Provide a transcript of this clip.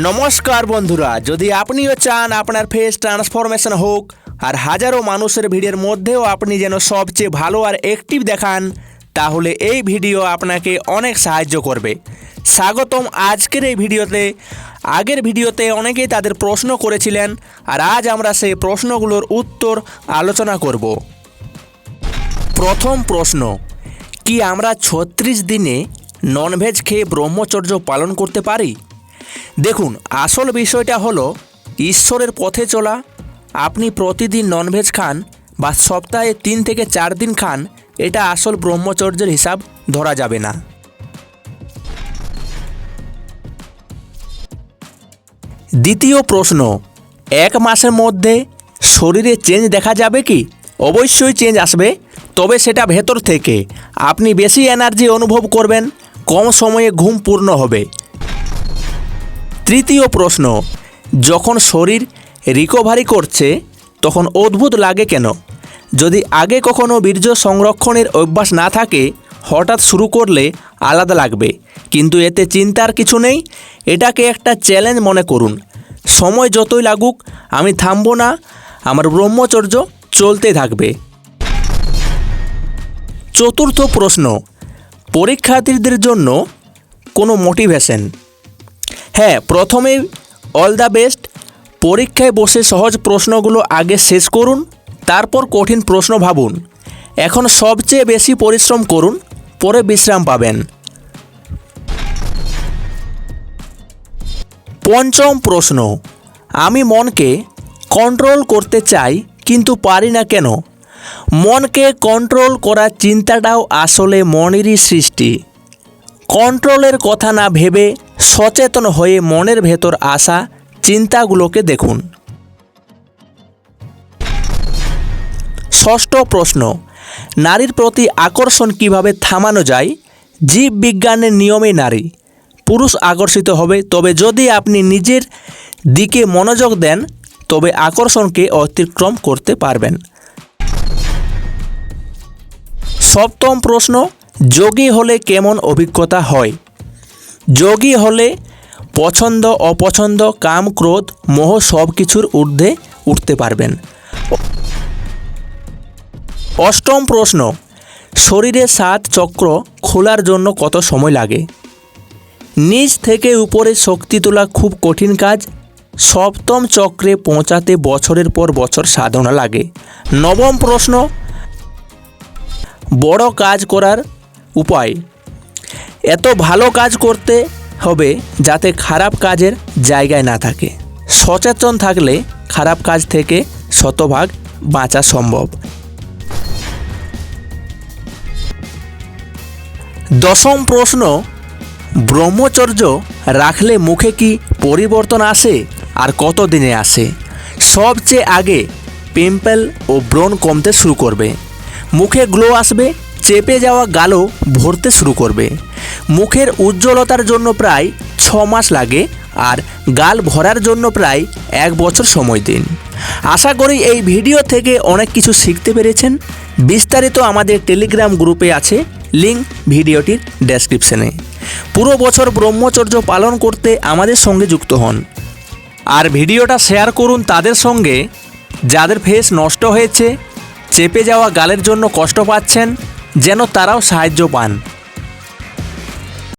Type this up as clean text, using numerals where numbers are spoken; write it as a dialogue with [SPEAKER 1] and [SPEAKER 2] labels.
[SPEAKER 1] নমস্কার বন্ধুরা, যদি আপনিও চান আপনার ফেস ট্রান্সফরমেশন হোক আর হাজারো মানুষের ভিড়ের মধ্যেও আপনি যেন সবচেয়ে ভালো আর অ্যাক্টিভ দেখান, তাহলে এই ভিডিও আপনাকে অনেক সাহায্য করবে। স্বাগতম আজকের এই ভিডিওতে। আগের ভিডিওতে অনেকেই তাদের প্রশ্ন করেছিলেন আর আজ আমরা সেই প্রশ্নগুলোর উত্তর আলোচনা করব। প্রথম প্রশ্ন, কি আমরা 36 দিনে ননভেজ খেয়ে ব্রহ্মচর্য পালন করতে পারি? দেখুন, আসল বিষয়টা হলো ঈশ্বরের পথে চলা। আপনি প্রতিদিন ননভেজ খান বা সপ্তাহে 3 থেকে 4 দিন খান, এটা আসল ব্রহ্মচর্যের হিসাব ধরা যাবে না। দ্বিতীয় প্রশ্ন, 1 মাসের মধ্যে শরীরে চেঞ্জ দেখা যাবে কি? অবশ্যই চেঞ্জ আসবে, তবে সেটা ভেতর থেকে। আপনি বেশি এনার্জি অনুভব করবেন, কম সময়ে ঘুম পূর্ণ হবে। তৃতীয় প্রশ্ন, যখন শরীর রিকভারি করছে তখন অদ্ভুত লাগে কেন? যদি আগে কখনো বীর্য সংরক্ষণের অভ্যাস না থাকে, হঠাৎ শুরু করলে আলাদা লাগবে, কিন্তু এতে চিন্তার কিছু নেই। এটাকে একটা চ্যালেঞ্জ মনে করুন। সময় যতই লাগুক আমি থামব না, আমার ব্রহ্মচর্য চলতে থাকবে। চতুর্থ প্রশ্ন, পরীক্ষার্থীদের জন্য কোনো মোটিভেশন? হ্যাঁ, প্রথমে অল দ্য বেস্ট। পরীক্ষায় বসে সহজ প্রশ্নগুলো আগে শেষ করুন, তারপর কঠিন প্রশ্ন ভাবুন। এখন সবচেয়ে বেশি পরিশ্রম করুন, পরে বিশ্রাম পাবেন। পঞ্চম প্রশ্ন, আমি মনকে কন্ট্রোল করতে চাই কিন্তু পারি না কেন? মনকে কন্ট্রোল করার চিন্তাটাও আসলে মনেরই সৃষ্টি। কন্ট্রোলের কথা না ভেবে সচেতন হয়ে মনের ভেতর আসা চিন্তাগুলোকে দেখুন। ষষ্ঠ প্রশ্ন, নারীর প্রতি আকর্ষণ কিভাবে থামানো যায়? জীববিজ্ঞানের নিয়মে নারী পুরুষ আকর্ষিত হবে, তবে যদি আপনি নিজের দিকে মনোযোগ দেন তবে আকর্ষণকে অতিক্রম করতে পারবেন। সপ্তম প্রশ্ন, যোগী হলে কেমন অভিজ্ঞতা হয়? যোগী হলে পছন্দ অপছন্দ কাম ক্রোধ মোহ সব কিছুর ঊর্ধ্বে উঠতে পারবেন। অষ্টম প্রশ্ন, শরীরে 7 চক্র খোলার জন্য কত সময় লাগে? নিচ থেকে উপরে শক্তি তোলা খুব কঠিন কাজ। সপ্তম চক্রে পৌঁছাতে বছরের পর বছর সাধনা লাগে। নবম প্রশ্ন, বড় কাজ করার উপায়? এত ভালো কাজ করতে হবে যাতে খারাপ কাজের জায়গায় না থাকে। সচেতন থাকলে খারাপ কাজ থেকে শতভাগ বাঁচা সম্ভব। দশম প্রশ্ন, ব্রহ্মচর্য রাখলে মুখে কি পরিবর্তন আসে আর কত দিনে আসে? সবচেয়ে আগে পিম্পল ও ব্রণ কমতে শুরু করবে, মুখে গ্লো আসবে, চেপে যাওয়া গালও ভরতে শুরু করবে। মুখের উজ্জ্বলতার জন্য প্রায় 6 মাস লাগে আর গাল ভরার জন্য প্রায় 1 বছর সময় দিন। আশা করি এই ভিডিও থেকে অনেক কিছু শিখতে পেরেছেন। বিস্তারিত আমাদের টেলিগ্রাম গ্রুপে আছে, লিঙ্ক ভিডিওটির ডেসক্রিপশনে। পুরো বছর ব্রহ্মচর্য পালন করতে আমাদের সঙ্গে যুক্ত হন আর ভিডিওটা শেয়ার করুন তাদের সঙ্গে যাদের ফেস নষ্ট হয়েছে, চেপে যাওয়া গালের জন্য কষ্ট পাচ্ছেন, যেন তারাও সাহায্য পান।